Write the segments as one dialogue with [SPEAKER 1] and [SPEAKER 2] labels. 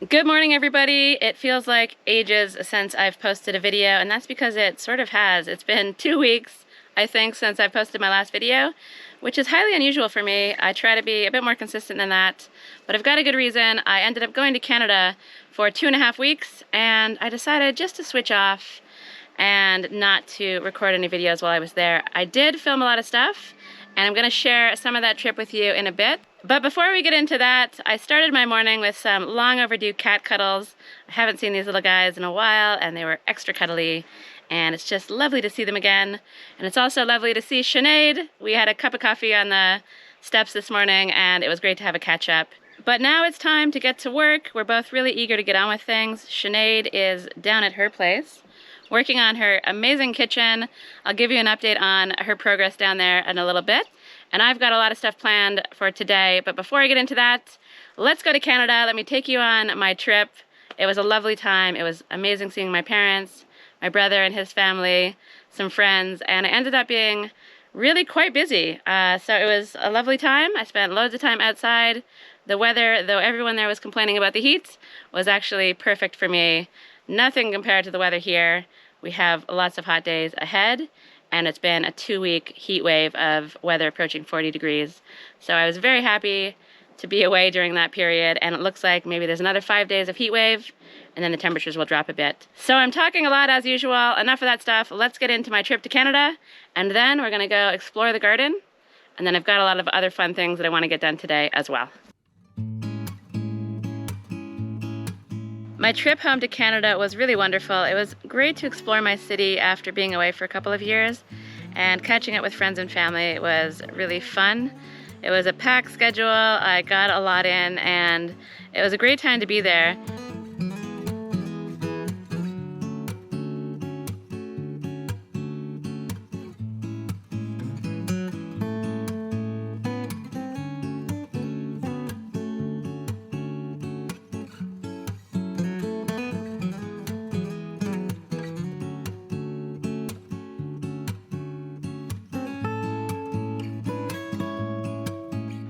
[SPEAKER 1] Good morning, everybody. It feels like ages since I've posted a video, and that's because it sort of has. It's been 2 weeks, I think, since I posted my last video, which is highly unusual for me. I try to be a bit more consistent than that, but I've got a good reason. I ended up going to Canada for 2.5 weeks, and I decided just to switch off and not to record any videos while I was there. I did film a lot of stuff, and I'm going to share some of that trip with you in a bit. But before we get into that, I started my morning with some long overdue cat cuddles. I haven't seen these little guys in a while, and they were extra cuddly, and it's just lovely to see them again. And it's also lovely to see Sinead. We had a cup of coffee on the steps this morning, and it was great to have a catch up. But now it's time to get to work. We're both really eager to get on with things. Sinead is down at her place, working on her amazing kitchen. I'll give you an update on her progress down there in a little bit. And I've got a lot of stuff planned for today, but before I get into that, let's go to Canada. Let me take you on my trip. It was a lovely time. It was amazing seeing my parents, my brother and his family, some friends, and it ended up being really quite busy. So it was a lovely time. I spent loads of time outside. The weather, though everyone there was complaining about the heat, was actually perfect for me. Nothing compared to the weather here. We have lots of hot days ahead, and it's been a 2-week heat wave of weather approaching 40 degrees. So I was very happy to be away during that period, and it looks like maybe there's another 5 days of heat wave, and then the temperatures will drop a bit. So I'm talking a lot as usual. Enough of that stuff. Let's get into my trip to Canada, and then we're gonna go explore the garden, and then I've got a lot of other fun things that I wanna get done today as well. My trip home to Canada was really wonderful. It was great to explore my city after being away for a couple of years, and catching up with friends and family was really fun. It was a packed schedule, I got a lot in, and it was a great time to be there.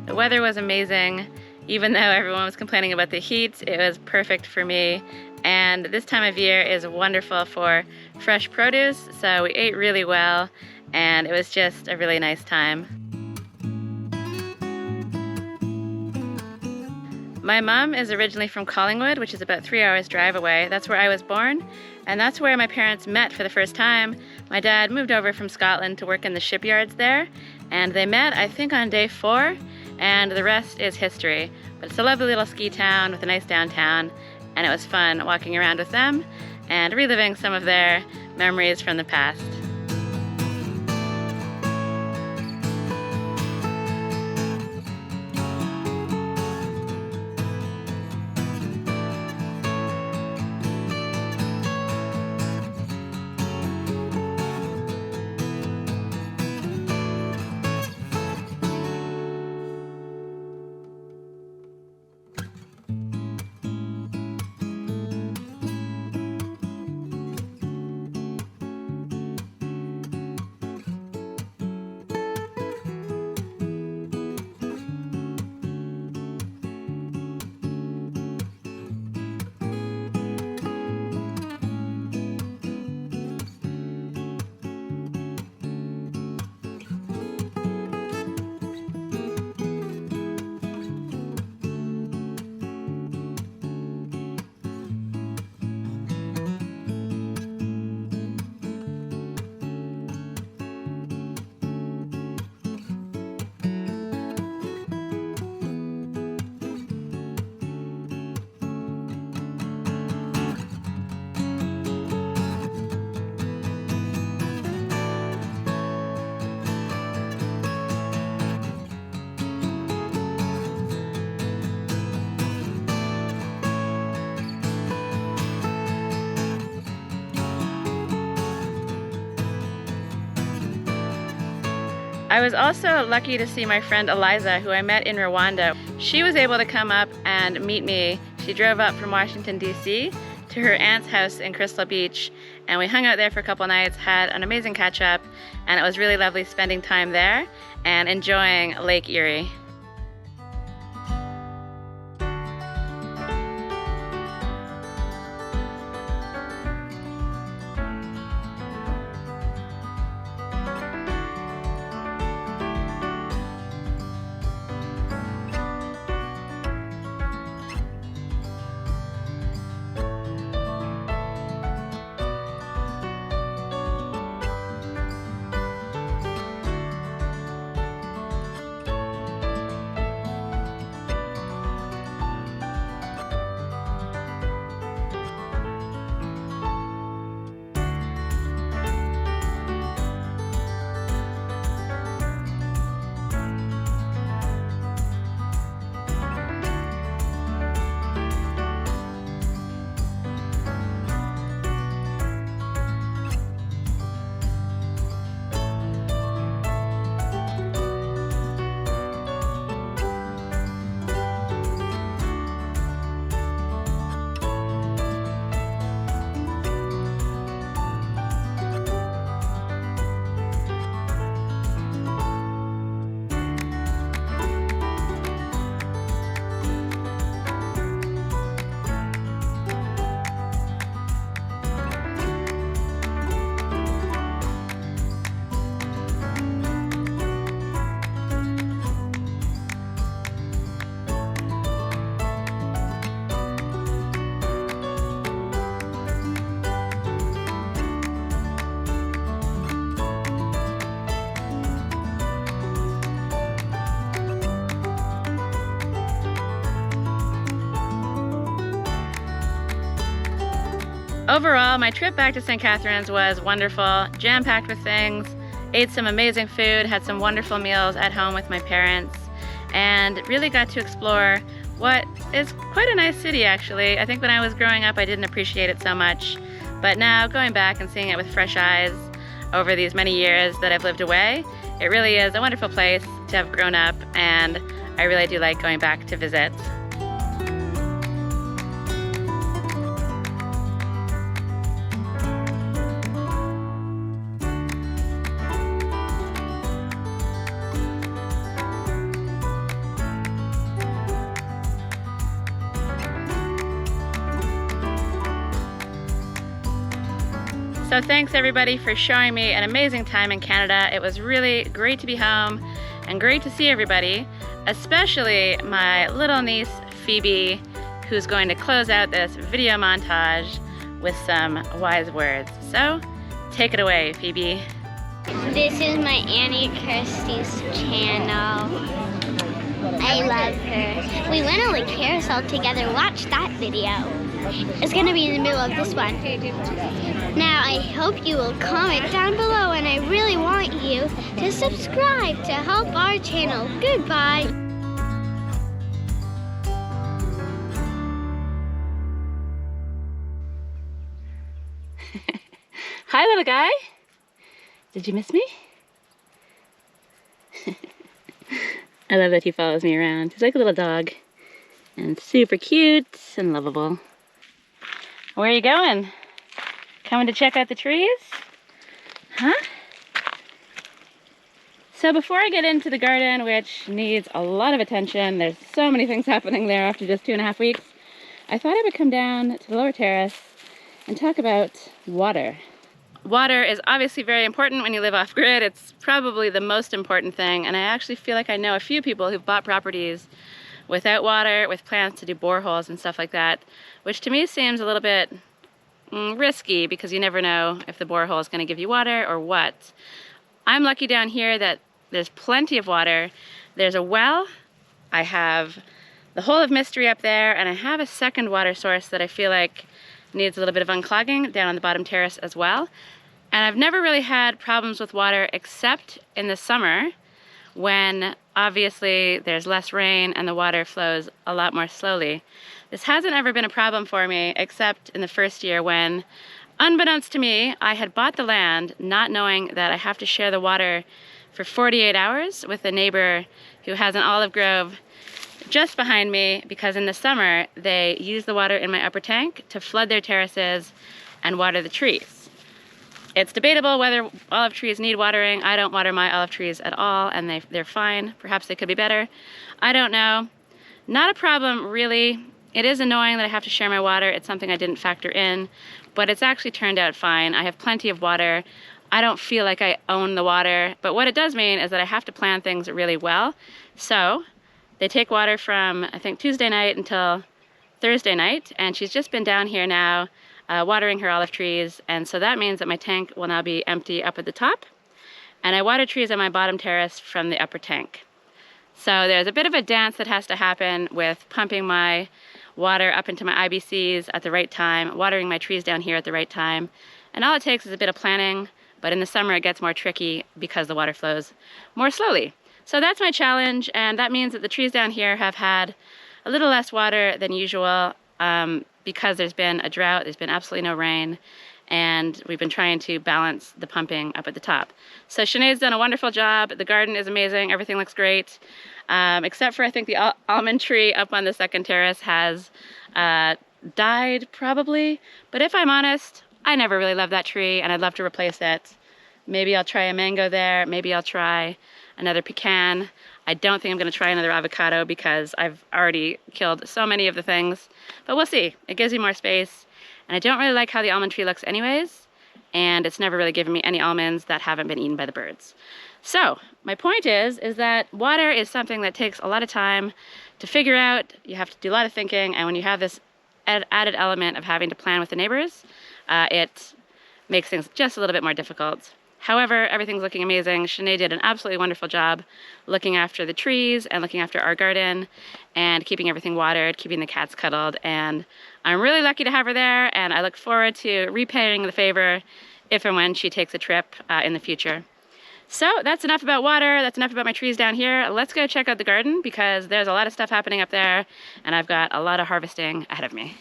[SPEAKER 1] The weather was amazing. Even though everyone was complaining about the heat, it was perfect for me. And this time of year is wonderful for fresh produce, so we ate really well, and it was just a really nice time. My mom is originally from Collingwood, which is about 3 hours drive away. That's where I was born, and that's where my parents met for the first time. My dad moved over from Scotland to work in the shipyards there, and they met, I think, on day 4, and the rest is history. But it's a lovely little ski town with a nice downtown, and it was fun walking around with them and reliving some of their memories from the past. I was also lucky to see my friend Eliza, who I met in Rwanda. She was able to come up and meet me. She drove up from Washington, D.C. to her aunt's house in Crystal Beach, and we hung out there for a couple nights, had an amazing catch up, and it was really lovely spending time there and enjoying Lake Erie. Overall, my trip back to St. Catharines was wonderful, jam-packed with things, ate some amazing food, had some wonderful meals at home with my parents, and really got to explore what is quite a nice city actually. I think when I was growing up I didn't appreciate it so much, but now going back and seeing it with fresh eyes over these many years that I've lived away, it really is a wonderful place to have grown up, and I really do like going back to visit. So thanks everybody for showing me an amazing time in Canada. It was really great to be home and great to see everybody, especially my little niece Phoebe, who's going to close out this video montage with some wise words. So take it away, Phoebe.
[SPEAKER 2] This is my Annie Kirsty's channel. I love her. We went on a carousel together. Watch that video. It's going to be in the middle of this one. Now, I hope you will comment down below, and I really want you to subscribe to help our channel. Goodbye.
[SPEAKER 1] Hi, little guy. Did you miss me? I love that he follows me around. He's like a little dog and super cute and lovable. Where are you going? Coming to check out the trees? Huh? So before I get into the garden, which needs a lot of attention, there's so many things happening there after just 2.5 weeks, I thought I would come down to the lower terrace and talk about water. Water is obviously very important when you live off-grid. It's probably the most important thing, and I actually feel like I know a few people who've bought properties without water, with plans to do boreholes and stuff like that, which to me seems a little bit risky because you never know if the borehole is going to give you water or what. I'm lucky down here that there's plenty of water. There's a well, I have the Hole of Mystery up there, and I have a second water source that I feel like needs a little bit of unclogging down on the bottom terrace as well. And I've never really had problems with water except in the summer when obviously there's less rain and the water flows a lot more slowly. This hasn't ever been a problem for me except in the first year when, unbeknownst to me, I had bought the land not knowing that I have to share the water for 48 hours with a neighbor who has an olive grove just behind me, because in the summer they use the water in my upper tank to flood their terraces and water the trees. It's debatable whether olive trees need watering. I don't water my olive trees at all, and they're fine. Perhaps they could be better. I don't know. Not a problem, really. It is annoying that I have to share my water. It's something I didn't factor in, but it's actually turned out fine. I have plenty of water. I don't feel like I own the water, but what it does mean is that I have to plan things really well. So they take water from, I think, Tuesday night until Thursday night, and she's just been down here now watering her olive trees, and so that means that my tank will now be empty up at the top, and I water trees on my bottom terrace from the upper tank. So there's a bit of a dance that has to happen with pumping my water up into my IBCs at the right time, watering my trees down here at the right time, and all it takes is a bit of planning, but in the summer it gets more tricky because the water flows more slowly. So that's my challenge, and that means that the trees down here have had a little less water than usual because there's been a drought, there's been absolutely no rain, and we've been trying to balance the pumping up at the top. So Sinead's done a wonderful job. The garden is amazing, everything looks great, except for I think the almond tree up on the second terrace has died probably, but if I'm honest, I never really loved that tree and I'd love to replace it. Maybe I'll try a mango there, maybe I'll try another pecan. I don't think I'm going to try another avocado because I've already killed so many of the things, but we'll see. It gives me more space, and I don't really like how the almond tree looks anyways, and it's never really given me any almonds that haven't been eaten by the birds. So my point is that water is something that takes a lot of time to figure out. You have to do a lot of thinking, and when you have this added element of having to plan with the neighbors, it makes things just a little bit more difficult. However, everything's looking amazing. Sinead did an absolutely wonderful job looking after the trees and looking after our garden and keeping everything watered, keeping the cats cuddled. And I'm really lucky to have her there, and I look forward to repaying the favor if and when she takes a trip in the future. So that's enough about water. That's enough about my trees down here. Let's go check out the garden because there's a lot of stuff happening up there and I've got a lot of harvesting ahead of me.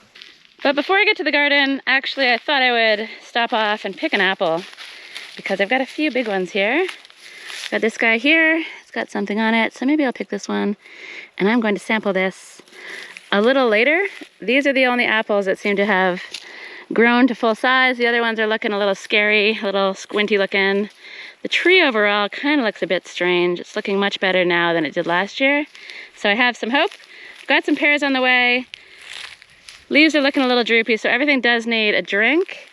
[SPEAKER 1] But before I get to the garden, actually I thought I would stop off and pick an apple because I've got a few big ones here. Got this guy here, it's got something on it, so maybe I'll pick this one. And I'm going to sample this a little later. These are the only apples that seem to have grown to full size. The other ones are looking a little scary, a little squinty looking. The tree overall kind of looks a bit strange. It's looking much better now than it did last year. So I have some hope. I've got some pears on the way. Leaves are looking a little droopy, so everything does need a drink.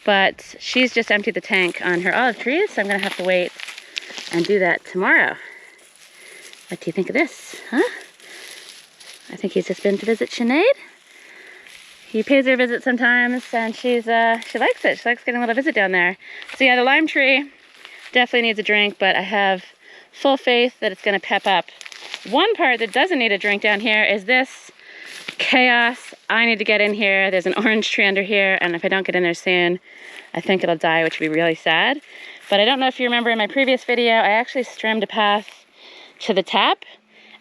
[SPEAKER 1] But she's just emptied the tank on her olive trees, so I'm gonna have to wait and do that tomorrow. What do you think of this, huh? I think he's just been to visit Sinead. He pays her a visit sometimes, and she likes it. She likes getting a little visit down there. So yeah, the lime tree definitely needs a drink, but I have full faith that it's gonna pep up. One part that doesn't need a drink down here is this chaos. I need to get in here. There's an orange tree under here, and if I don't get in there soon, I think it'll die, which would be really sad. But I don't know if you remember in my previous video, I actually trimmed a path to the tap,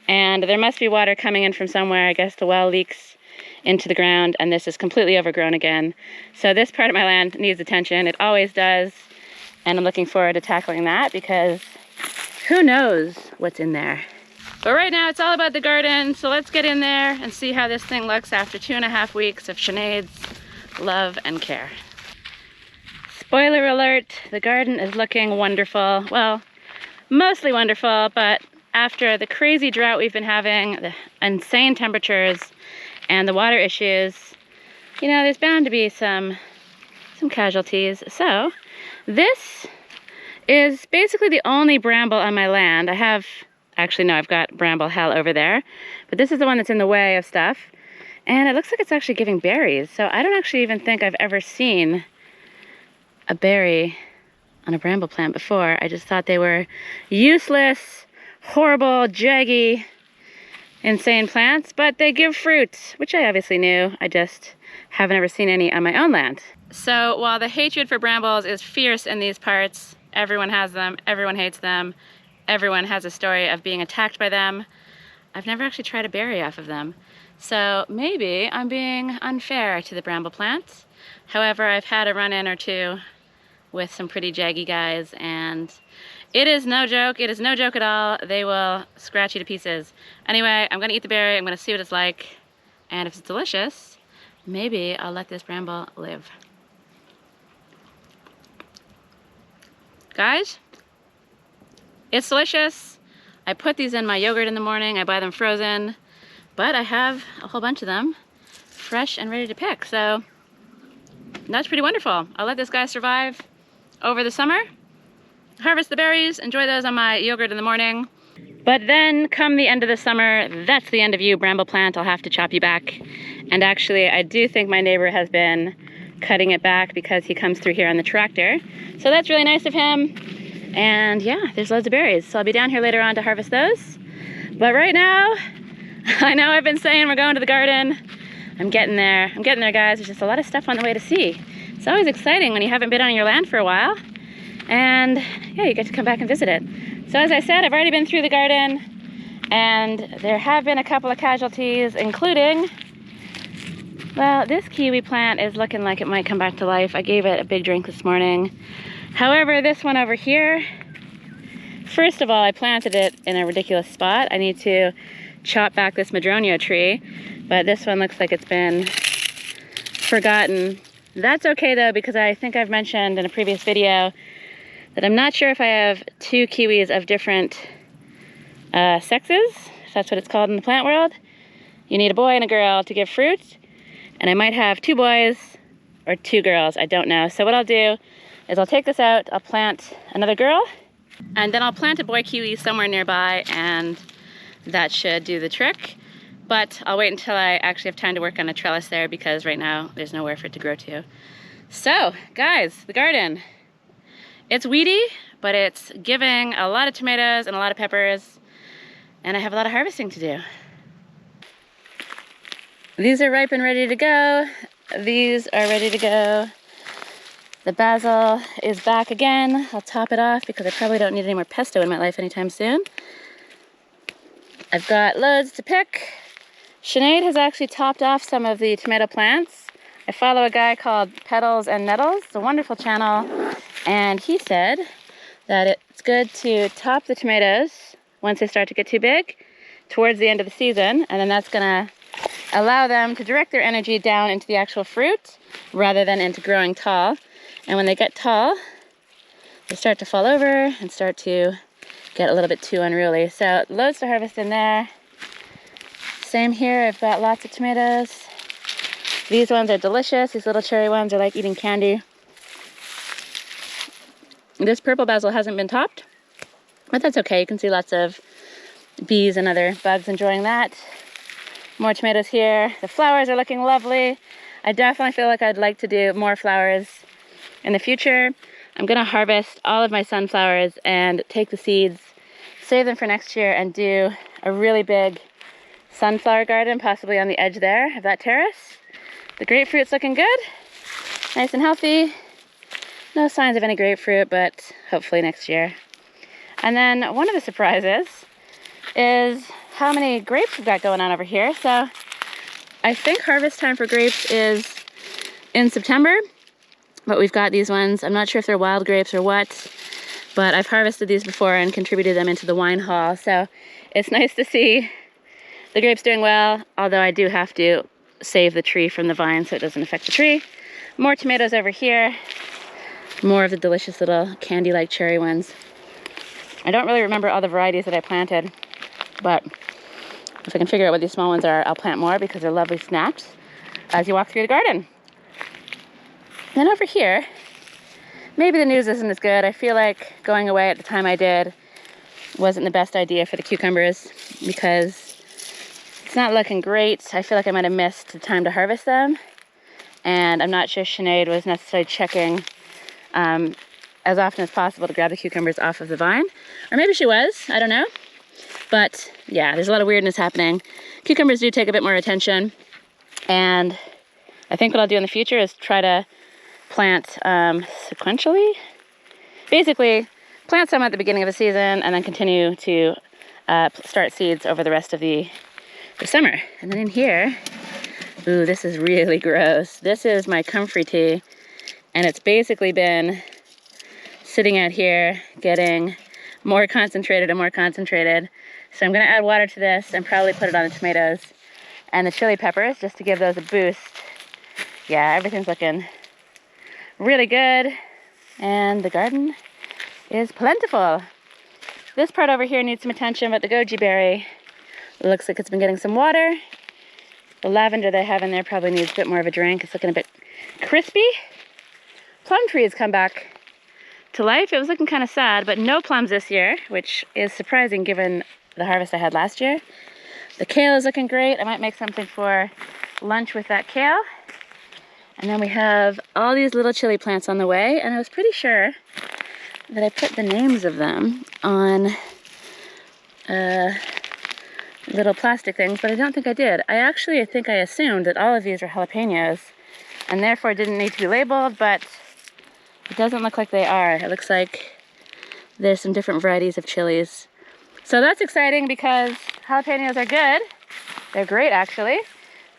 [SPEAKER 1] and there must be water coming in from somewhere. I guess the well leaks into the ground, and this is completely overgrown again. So this part of my land needs attention. It always does, and I'm looking forward to tackling that because who knows what's in there. But right now it's all about the garden, so let's get in there and see how this thing looks after 2.5 weeks of Sinead's love and care. Spoiler alert, the garden is looking wonderful. Well, mostly wonderful, but after the crazy drought we've been having, the insane temperatures, and the water issues, you know, there's bound to be some casualties. So this is basically the only bramble on my land. Actually, no, I've got bramble hell over there, but this is the one that's in the way of stuff. And it looks like it's actually giving berries. So I don't actually even think I've ever seen a berry on a bramble plant before. I just thought they were useless, horrible, jaggy, insane plants, but they give fruit, which I obviously knew. I just haven't ever seen any on my own land. So while the hatred for brambles is fierce in these parts, everyone has them, everyone hates them. Everyone has a story of being attacked by them. I've never actually tried a berry off of them. So maybe I'm being unfair to the bramble plants. However, I've had a run-in or two with some pretty jaggy guys, and it is no joke. It is no joke at all. They will scratch you to pieces. Anyway, I'm gonna eat the berry. I'm gonna see what it's like. And if it's delicious, maybe I'll let this bramble live. Guys, it's delicious. I put these in my yogurt in the morning. I buy them frozen, but I have a whole bunch of them fresh and ready to pick. So that's pretty wonderful. I'll let this guy survive over the summer, harvest the berries, enjoy those on my yogurt in the morning. But then come the end of the summer, that's the end of you, bramble plant. I'll have to chop you back. And actually, I do think my neighbor has been cutting it back because he comes through here on the tractor. So that's really nice of him. And yeah, there's loads of berries. So I'll be down here later on to harvest those. But right now, I know I've been saying we're going to the garden. I'm getting there. I'm getting there, guys. There's just a lot of stuff on the way to see. It's always exciting when you haven't been on your land for a while. And yeah, you get to come back and visit it. So as I said, I've already been through the garden, and there have been a couple of casualties, including, well, this kiwi plant is looking like it might come back to life. I gave it a big drink this morning. However, this one over here, first of all, I planted it in a ridiculous spot. I need to chop back this madroño tree, but this one looks like it's been forgotten. That's okay though, because I think I've mentioned in a previous video that I'm not sure if I have two kiwis of different sexes, if that's what it's called in the plant world. You need a boy and a girl to give fruit, and I might have 2 boys or 2 girls, I don't know. So what I'll do is I'll take this out, I'll plant another girl, and then I'll plant a boy kiwi somewhere nearby, and that should do the trick. But I'll wait until I actually have time to work on a trellis there, because right now there's nowhere for it to grow to. So, guys, the garden. It's weedy, but it's giving a lot of tomatoes and a lot of peppers, and I have a lot of harvesting to do. These are ripe and ready to go. These are ready to go. The basil is back again. I'll top it off because I probably don't need any more pesto in my life anytime soon. I've got loads to pick. Sinead has actually topped off some of the tomato plants. I follow a guy called Petals and Nettles. It's a wonderful channel. And he said that it's good to top the tomatoes once they start to get too big towards the end of the season. And then that's gonna allow them to direct their energy down into the actual fruit rather than into growing tall. And when they get tall, they start to fall over and start to get a little bit too unruly. So loads to harvest in there. Same here, I've got lots of tomatoes. These ones are delicious. These little cherry ones are like eating candy. This purple basil hasn't been topped, but that's okay. You can see lots of bees and other bugs enjoying that. More tomatoes here. The flowers are looking lovely. I definitely feel like I'd like to do more flowers in the future. I'm gonna harvest all of my sunflowers and take the seeds, save them for next year, and do a really big sunflower garden, possibly on the edge there of that terrace. The grapefruit's looking good, nice and healthy. No signs of any grapefruit, but hopefully next year. And then one of the surprises is how many grapes we've got going on over here. So I think harvest time for grapes is in September, but we've got these ones. I'm not sure if they're wild grapes or what, but I've harvested these before and contributed them into the wine haul. So it's nice to see the grapes doing well, although I do have to save the tree from the vine so it doesn't affect the tree. More tomatoes over here. More of the delicious little candy-like cherry ones. I don't really remember all the varieties that I planted, but if I can figure out what these small ones are, I'll plant more because they're lovely snacks as you walk through the garden. Then over here, maybe the news isn't as good. I feel like going away at the time I did wasn't the best idea for the cucumbers because it's not looking great. I feel like I might have missed the time to harvest them. And I'm not sure Sinead was necessarily checking as often as possible to grab the cucumbers off of the vine. Or maybe she was, I don't know. But yeah, there's a lot of weirdness happening. Cucumbers do take a bit more attention. And I think what I'll do in the future is try to plant sequentially. Basically, plant some at the beginning of the season and then continue to start seeds over the rest of the summer. And then in here, ooh, this is really gross. This is my comfrey tea, and it's basically been sitting out here getting more concentrated and more concentrated. So I'm gonna add water to this and probably put it on the tomatoes and the chili peppers just to give those a boost. Yeah, everything's looking really good, and the garden is plentiful. This part over here needs some attention, but the goji berry looks like it's been getting some water. The lavender they have in there probably needs a bit more of a drink. It's looking a bit crispy. Plum trees come back to life. It was looking kind of sad, but no plums this year, which is surprising given the harvest I had last year. The kale is looking great. I might make something for lunch with that kale. And then we have all these little chili plants on the way, and I was pretty sure that I put the names of them on little plastic things, but I don't think I did. I think I assumed that all of these are jalapenos and therefore didn't need to be labeled, but it doesn't look like they are. It looks like there's some different varieties of chilies. So that's exciting because jalapenos are good. They're great actually,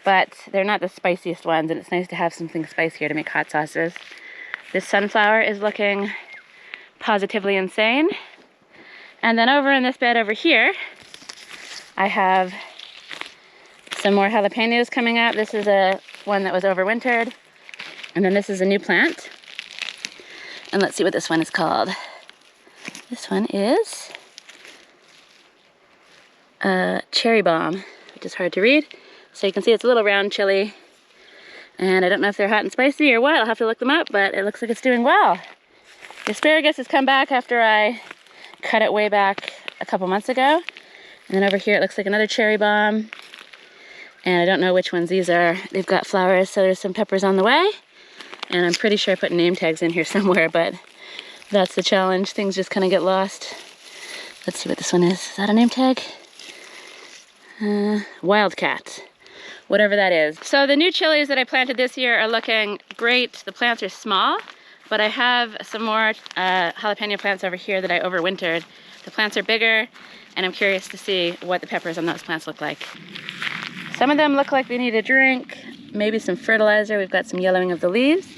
[SPEAKER 1] but they're not the spiciest ones, and it's nice to have something spicier to make hot sauces. This sunflower is looking positively insane. And then over in this bed over here, I have some more jalapenos coming up. This is one that was overwintered. And then this is a new plant. And let's see what this one is called. This one is cherry bomb, which is hard to read. So you can see it's a little round chili. And I don't know if they're hot and spicy or what. I'll have to look them up, but it looks like it's doing well. The asparagus has come back after I cut it way back a couple months ago. And then over here it looks like another cherry bomb. And I don't know which ones these are. They've got flowers, so there's some peppers on the way. And I'm pretty sure I put name tags in here somewhere, but That's the challenge. Things just kind of get lost. Let's see what this one is. Is that a name tag? Wildcat. Whatever that is. So the new chilies that I planted this year are looking great. The plants are small, but I have some more jalapeno plants over here that I overwintered. The plants are bigger, and I'm curious to see what the peppers on those plants look like. Some of them look like they need a drink, maybe some fertilizer. We've got some yellowing of the leaves,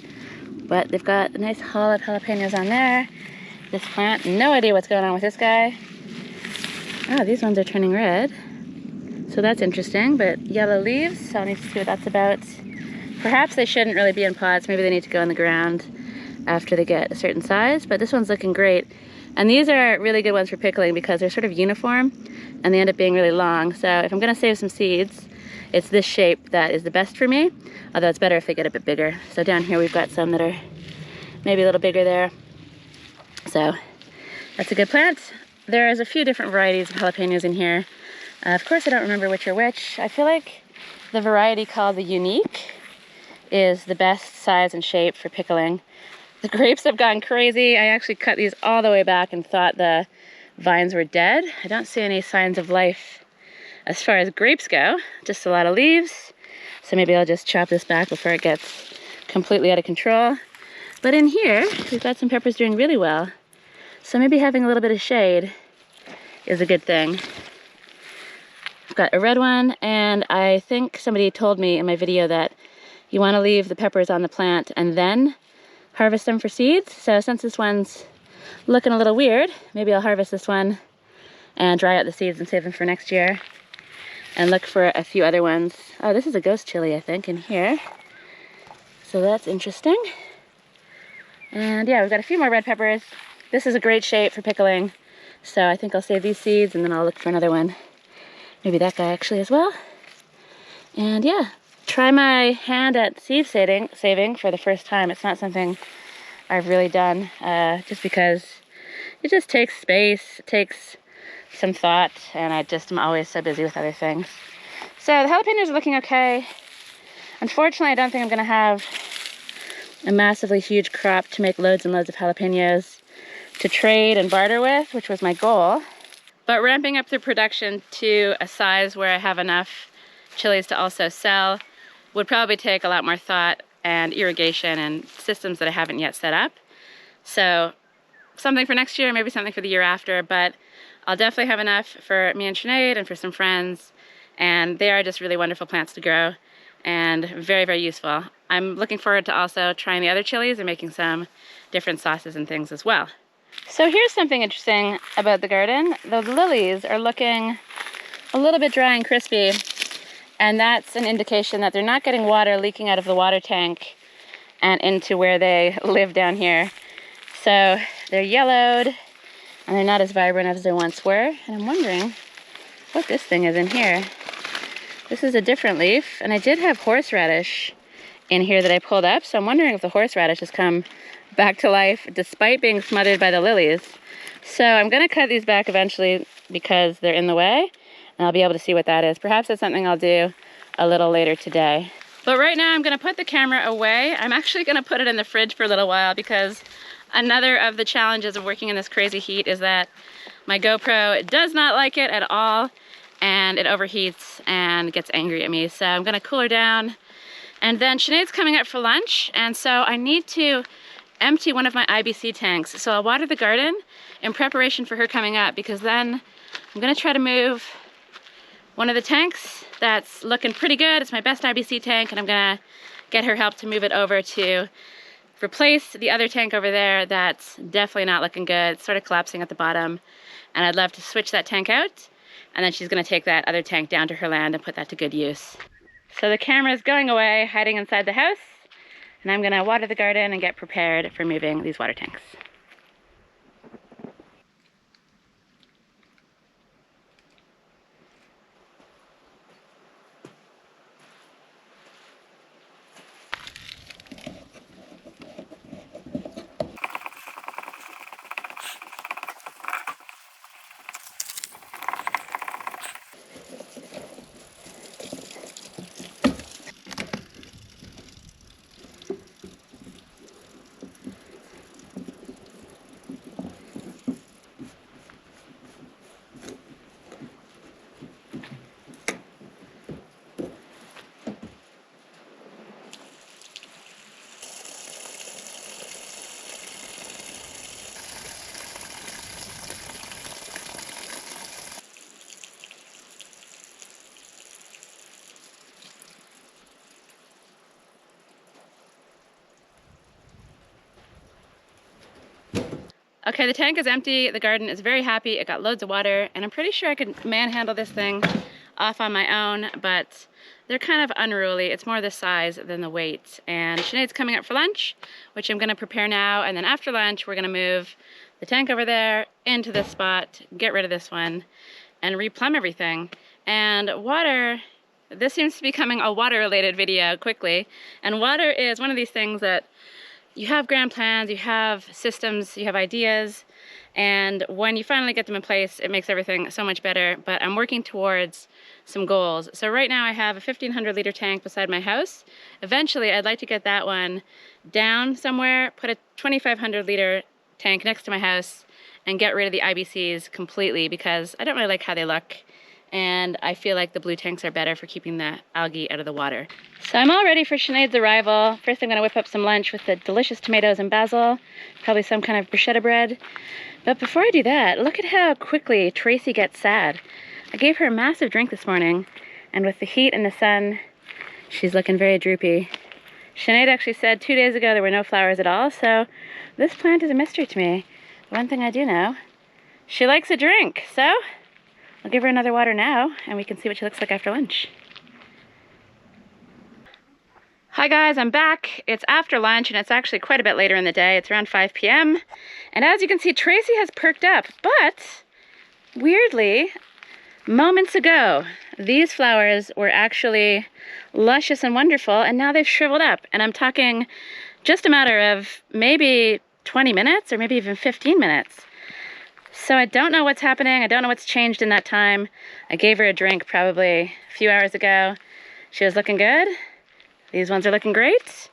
[SPEAKER 1] but they've got a nice haul of jalapenos on there. This plant, no idea what's going on with this guy. Oh, these ones are turning red. So that's interesting, but yellow leaves, so I'll need to see what that's about. Perhaps they shouldn't really be in pots. Maybe they need to go in the ground after they get a certain size, but this one's looking great. And these are really good ones for pickling because they're sort of uniform and they end up being really long. So if I'm gonna save some seeds, it's this shape that is the best for me, although it's better if they get a bit bigger. So down here we've got some that are maybe a little bigger there. So that's a good plant. There's a few different varieties of jalapenos in here. Of course, I don't remember which are which. I feel like the variety called the Unique is the best size and shape for pickling. The grapes have gone crazy. I actually cut these all the way back and thought the vines were dead. I don't see any signs of life as far as grapes go, just a lot of leaves. So maybe I'll just chop this back before it gets completely out of control. But in here, we've got some peppers doing really well. So maybe having a little bit of shade is a good thing. I've got a red one, and I think somebody told me in my video that you want to leave the peppers on the plant and then harvest them for seeds. So since this one's looking a little weird, maybe I'll harvest this one and dry out the seeds and save them for next year and look for a few other ones. Oh, this is a ghost chili, I think, in here. So that's interesting. And yeah, we've got a few more red peppers. This is a great shape for pickling. So I think I'll save these seeds and then I'll look for another one. Maybe that guy actually as well. And yeah, try my hand at seed saving for the first time. It's not something I've really done just because it just takes space, it takes some thought, and I just am always so busy with other things. So the jalapenos are looking okay. Unfortunately, I don't think I'm gonna have a massively huge crop to make loads and loads of jalapenos to trade and barter with, which was my goal. But ramping up the production to a size where I have enough chilies to also sell would probably take a lot more thought and irrigation and systems that I haven't yet set up. So something for next year, maybe something for the year after, but I'll definitely have enough for me and Sinead and for some friends. And they are just really wonderful plants to grow and very, very useful. I'm looking forward to also trying the other chilies and making some different sauces and things as well. So here's something interesting about the garden. The lilies are looking a little bit dry and crispy, and that's an indication that they're not getting water leaking out of the water tank and into where they live down here. So they're yellowed and they're not as vibrant as they once were. And I'm wondering what this thing is in here. This is a different leaf, and I did have horseradish in here that I pulled up, so I'm wondering if the horseradish has come back to life despite being smothered by the lilies. So I'm gonna cut these back eventually because they're in the way, and I'll be able to see what that is. Perhaps that's something I'll do a little later today. But right now I'm gonna put the camera away. I'm actually gonna put it in the fridge for a little while because another of the challenges of working in this crazy heat is that my GoPro does not like it at all, and it overheats and gets angry at me. So I'm gonna cool her down. And then Sinead's coming up for lunch, and so I need to empty one of my IBC tanks. So I'll water the garden in preparation for her coming up, because then I'm gonna try to move one of the tanks that's looking pretty good. It's my best IBC tank, and I'm gonna get her help to move it over to replace the other tank over there that's definitely not looking good. It's sort of collapsing at the bottom, and I'd love to switch that tank out, and then she's gonna take that other tank down to her land and put that to good use. So the camera's going away, hiding inside the house, and I'm gonna water the garden and get prepared for moving these water tanks. Okay, the tank is empty. The garden is very happy. It got loads of water, and I'm pretty sure I could manhandle this thing off on my own, but they're kind of unruly. It's more the size than the weight. And Sinead's coming up for lunch, which I'm gonna prepare now, and then after lunch, we're gonna move the tank over there into this spot, get rid of this one, and replumb everything. And water, this seems to be becoming a water-related video quickly, and water is one of these things that you have grand plans, you have systems, you have ideas, and when you finally get them in place, it makes everything so much better. But I'm working towards some goals. So right now I have a 1,500 liter tank beside my house. Eventually I'd like to get that one down somewhere, put a 2,500 liter tank next to my house, and get rid of the IBCs completely, because I don't really like how they look, and I feel like the blue tanks are better for keeping the algae out of the water. So I'm all ready for Sinead's arrival. First I'm gonna whip up some lunch with the delicious tomatoes and basil, probably some kind of bruschetta bread. But before I do that, look at how quickly Tracy gets sad. I gave her a massive drink this morning, and with the heat and the sun, she's looking very droopy. Sinead actually said 2 days ago there were no flowers at all, so this plant is a mystery to me. One thing I do know, she likes a drink, so I'll give her another water now, and we can see what she looks like after lunch. Hi guys, I'm back. It's after lunch, and it's actually quite a bit later in the day. It's around 5 p.m. And as you can see, Tracy has perked up, but weirdly, moments ago, these flowers were actually luscious and wonderful, and now they've shriveled up. And I'm talking just a matter of maybe 20 minutes or maybe even 15 minutes. So I don't know what's happening. I don't know what's changed in that time. I gave her a drink probably a few hours ago. She was looking good. These ones are looking great,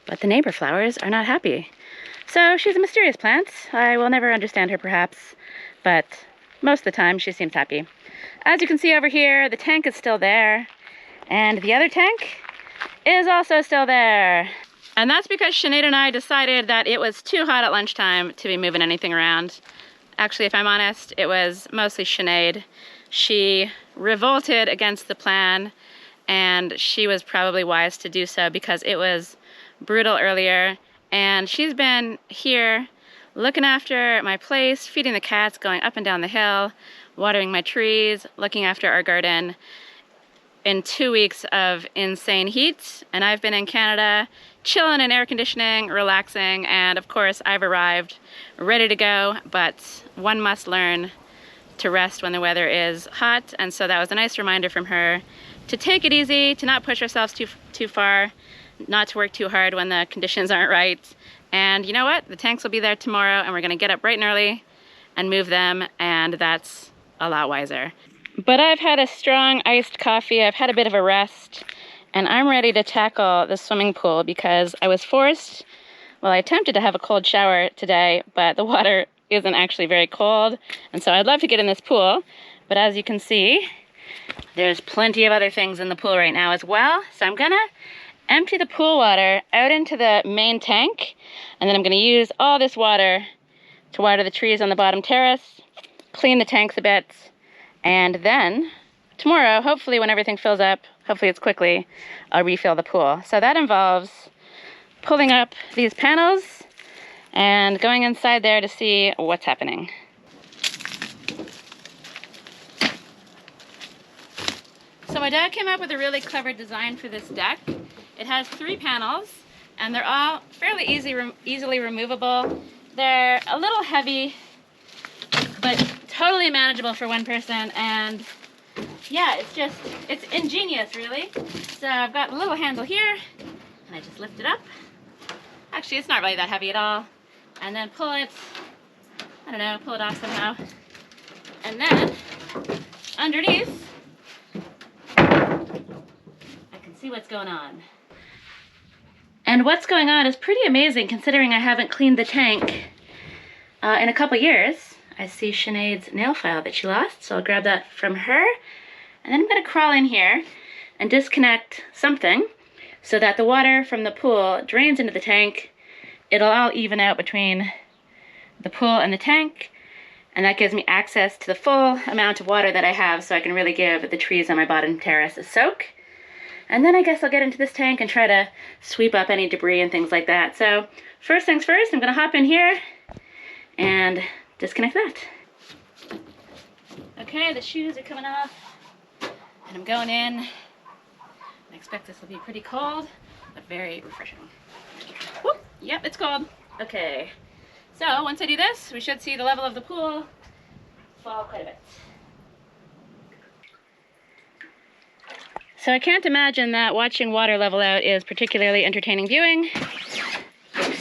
[SPEAKER 1] but the neighbor flowers are not happy. So she's a mysterious plant. I will never understand her perhaps, but most of the time she seems happy. As you can see over here, the tank is still there, and the other tank is also still there. And that's because Sinead and I decided that it was too hot at lunchtime to be moving anything around. Actually, if I'm honest, it was mostly Sinead. She revolted against the plan, and she was probably wise to do so because it was brutal earlier. And she's been here looking after my place, feeding the cats, going up and down the hill, watering my trees, looking after our garden in 2 weeks of insane heat. And I've been in Canada chilling in air conditioning, relaxing, and of course I've arrived ready to go, but one must learn to rest when the weather is hot. And so that was a nice reminder from her to take it easy, to not push ourselves too far, not to work too hard when the conditions aren't right. And you know what? The tanks will be there tomorrow, and we're gonna get up bright and early and move them, and that's a lot wiser. But I've had a strong iced coffee, I've had a bit of a rest, and I'm ready to tackle the swimming pool because I was forced, well, I attempted to have a cold shower today, but the water isn't actually very cold, and so I'd love to get in this pool, but as you can see, there's plenty of other things in the pool right now as well. So I'm gonna empty the pool water out into the main tank, and then I'm gonna use all this water to water the trees on the bottom terrace, clean the tanks a bit, and then tomorrow, hopefully when everything fills up, hopefully it's quickly, I'll refill the pool. So that involves pulling up these panels and going inside there to see what's happening. So my dad came up with a really clever design for this deck. It has 3 panels, and they're all fairly easily removable. They're a little heavy, but totally manageable for one person, and yeah, it's ingenious, really. So I've got a little handle here, and I just lift it up. Actually, it's not really that heavy at all. And then pull it, I don't know, pull it off somehow. And then, underneath, I can see what's going on. And what's going on is pretty amazing considering I haven't cleaned the tank in a couple years. I see Sinead's nail file that she lost, so I'll grab that from her. And then I'm gonna crawl in here and disconnect something so that the water from the pool drains into the tank. It'll all even out between the pool and the tank, and that gives me access to the full amount of water that I have so I can really give the trees on my bottom terrace a soak. And then I guess I'll get into this tank and try to sweep up any debris and things like that. So first things first, I'm gonna hop in here and disconnect that. Okay, the shoes are coming off, and I'm going in. I expect this will be pretty cold, but very refreshing. Whoop, yep, it's cold. Okay, so once I do this, we should see the level of the pool fall quite a bit. So I can't imagine that watching water level out is particularly entertaining viewing.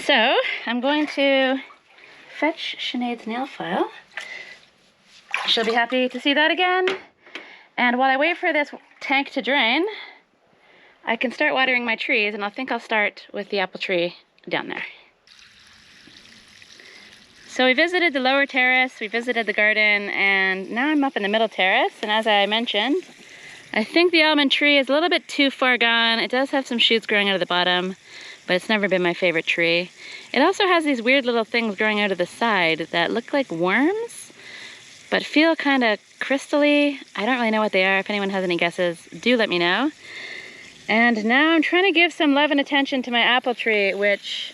[SPEAKER 1] So I'm going to fetch Sinead's nail file. She'll be happy to see that again. And while I wait for this tank to drain, I can start watering my trees, and I think I'll start with the apple tree down there. So we visited the lower terrace, we visited the garden, and now I'm up in the middle terrace. And as I mentioned, I think the almond tree is a little bit too far gone. It does have some shoots growing out of the bottom, but it's never been my favorite tree. It also has these weird little things growing out of the side that look like worms, but feel kind of crystally. I don't really know what they are. If anyone has any guesses, do let me know. And now I'm trying to give some love and attention to my apple tree, which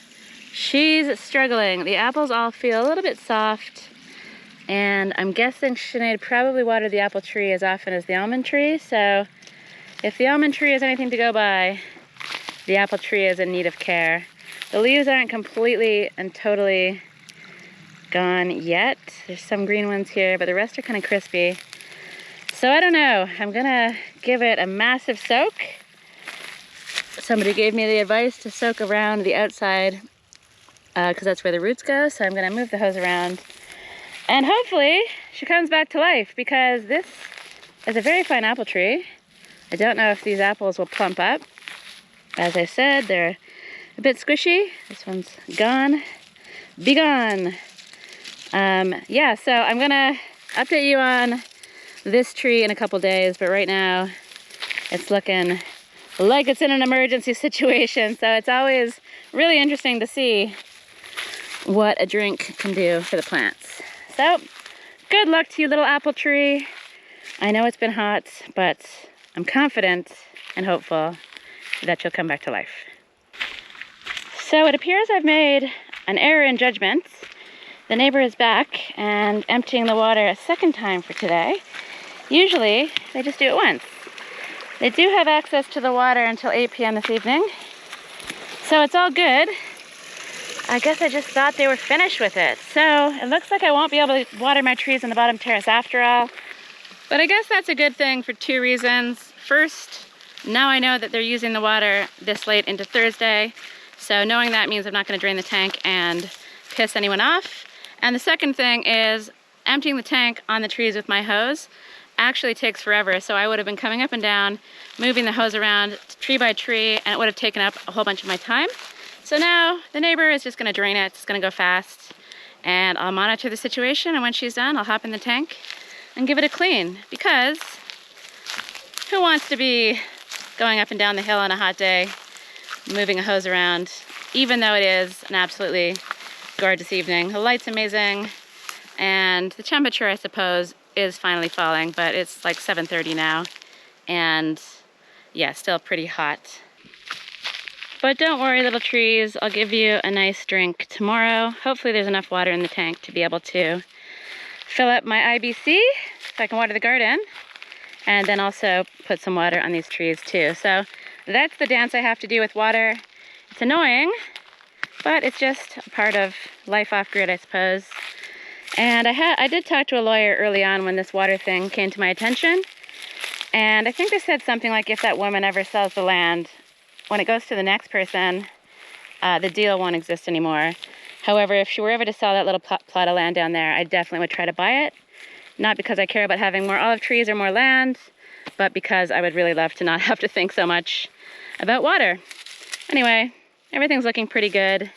[SPEAKER 1] she's struggling. The apples all feel a little bit soft. And I'm guessing Sinead probably watered the apple tree as often as the almond tree, so if the almond tree is anything to go by, the apple tree is in need of care. The leaves aren't completely and totally gone yet. There's some green ones here, but the rest are kind of crispy. So I don't know, I'm gonna give it a massive soak. Somebody gave me the advice to soak around the outside because that's where the roots go, so I'm gonna move the hose around. And hopefully she comes back to life, because this is a very fine apple tree. I don't know if these apples will plump up. As I said, they're a bit squishy. This one's gone. Be gone. Yeah, so I'm gonna update you on this tree in a couple days, but right now it's looking like it's in an emergency situation. So it's always really interesting to see what a drink can do for the plants. So, good luck to you, little apple tree. I know it's been hot, but I'm confident and hopeful that you'll come back to life. So it appears I've made an error in judgment. The neighbor is back and emptying the water a second time for today. Usually, they just do it once. They do have access to the water until 8 p.m. this evening, so it's all good. I guess I just thought they were finished with it. So it looks like I won't be able to water my trees on the bottom terrace after all. But I guess that's a good thing for two reasons. First, now I know that they're using the water this late into Thursday. So knowing that means I'm not going to drain the tank and piss anyone off. And the second thing is emptying the tank on the trees with my hose actually takes forever. So I would have been coming up and down, moving the hose around tree by tree, and it would have taken up a whole bunch of my time. So now the neighbor is just gonna drain it. It's gonna go fast, and I'll monitor the situation, and when she's done, I'll hop in the tank and give it a clean, because who wants to be going up and down the hill on a hot day, moving a hose around, even though it is an absolutely gorgeous evening. The light's amazing, and the temperature, I suppose, is finally falling, but it's like 7:30 now, and yeah, still pretty hot. But don't worry, little trees, I'll give you a nice drink tomorrow. Hopefully there's enough water in the tank to be able to fill up my IBC so I can water the garden, and then also put some water on these trees too. So that's the dance I have to do with water. It's annoying, but it's just a part of life off-grid, I suppose. And I did talk to a lawyer early on when this water thing came to my attention, and I think they said something like, if that woman ever sells the land, when it goes to the next person, the deal won't exist anymore. However, if she were ever to sell that little plot of land down there, I definitely would try to buy it. Not because I care about having more olive trees or more land, but because I would really love to not have to think so much about water. Anyway, everything's looking pretty good.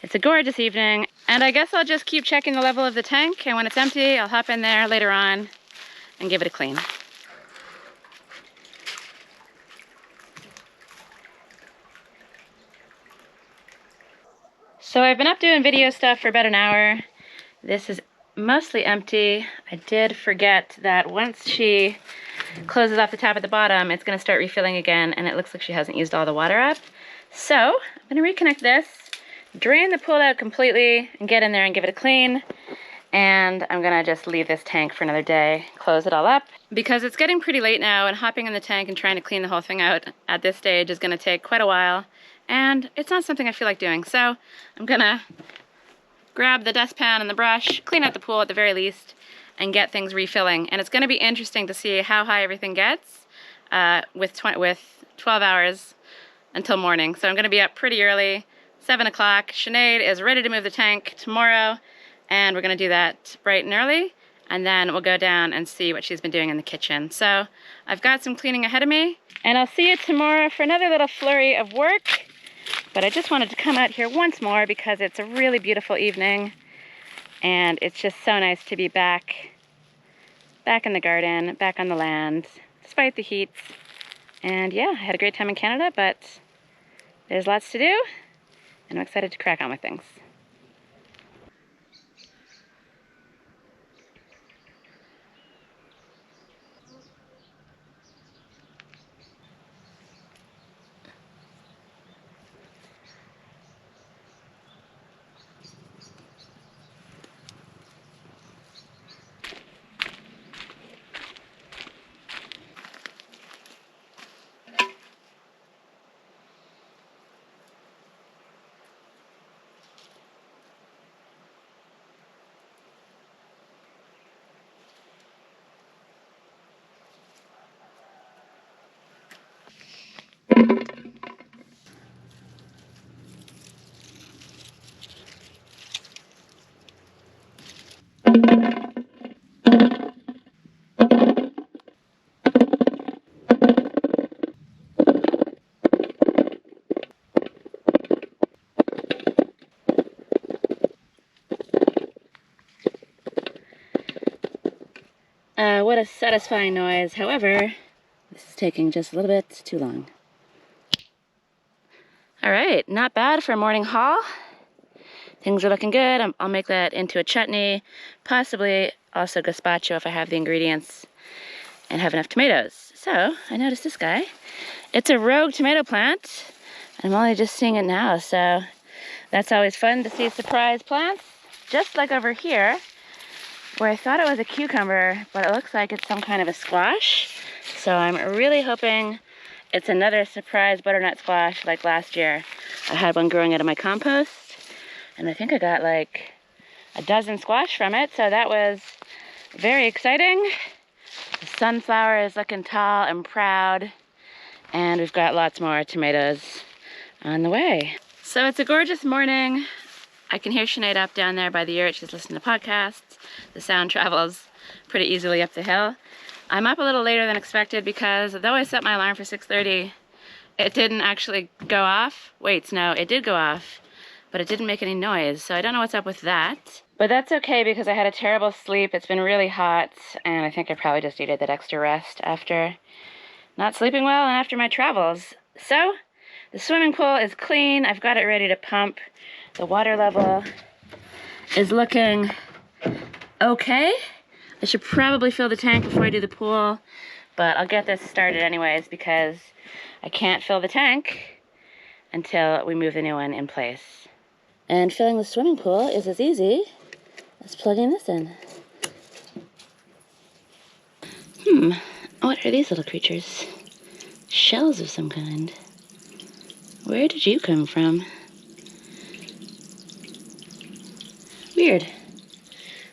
[SPEAKER 1] It's a gorgeous evening, and I guess I'll just keep checking the level of the tank, and when it's empty, I'll hop in there later on and give it a clean. So I've been up doing video stuff for about an hour. This is mostly empty. I did forget that once she closes off the tap at the bottom, it's gonna start refilling again, and it looks like she hasn't used all the water up. So I'm gonna reconnect this, drain the pool out completely and get in there and give it a clean. And I'm gonna just leave this tank for another day, close it all up. Because it's getting pretty late now, and hopping in the tank and trying to clean the whole thing out at this stage is gonna take quite a while. And it's not something I feel like doing. So I'm gonna grab the dustpan and the brush, clean out the pool at the very least, and get things refilling. And it's gonna be interesting to see how high everything gets with 12 hours until morning. So I'm gonna be up pretty early, 7 o'clock. Sinead is ready to move the tank tomorrow. And we're gonna do that bright and early, and then we'll go down and see what she's been doing in the kitchen. So I've got some cleaning ahead of me, and I'll see you tomorrow for another little flurry of work. But I just wanted to come out here once more because it's a really beautiful evening, and it's just so nice to be back in the garden, back on the land, despite the heat. And yeah, I had a great time in Canada, but there's lots to do, and I'm excited to crack on with things. What a satisfying noise. However, this is taking just a little bit too long. All right, not bad for a morning haul. Things are looking good. I'll make that into a chutney, possibly also gazpacho if I have the ingredients and have enough tomatoes. So I noticed this guy. It's a rogue tomato plant. I'm only just seeing it now, so that's always fun to see surprise plants. Just like over here, where I thought it was a cucumber, but it looks like it's some kind of a squash. So I'm really hoping it's another surprise butternut squash like last year. I had one growing out of my compost, and I think I got like a dozen squash from it, so that was very exciting. The sunflower is looking tall and proud, and we've got lots more tomatoes on the way. So it's a gorgeous morning. I can hear Sinead up down there by the yurt. She's listening to podcasts. The sound travels pretty easily up the hill. I'm up a little later than expected because though I set my alarm for 6:30, it didn't actually go off. Wait, no, it did go off, but it didn't make any noise. So I don't know what's up with that. But that's okay because I had a terrible sleep. It's been really hot, and I think I probably just needed that extra rest after not sleeping well and after my travels. So the swimming pool is clean. I've got it ready to pump. The water level is looking okay. I should probably fill the tank before I do the pool, but I'll get this started anyways because I can't fill the tank until we move the new one in place. And filling the swimming pool is as easy as plugging this in. What are these little creatures? Shells of some kind. Where did you come from? Weird.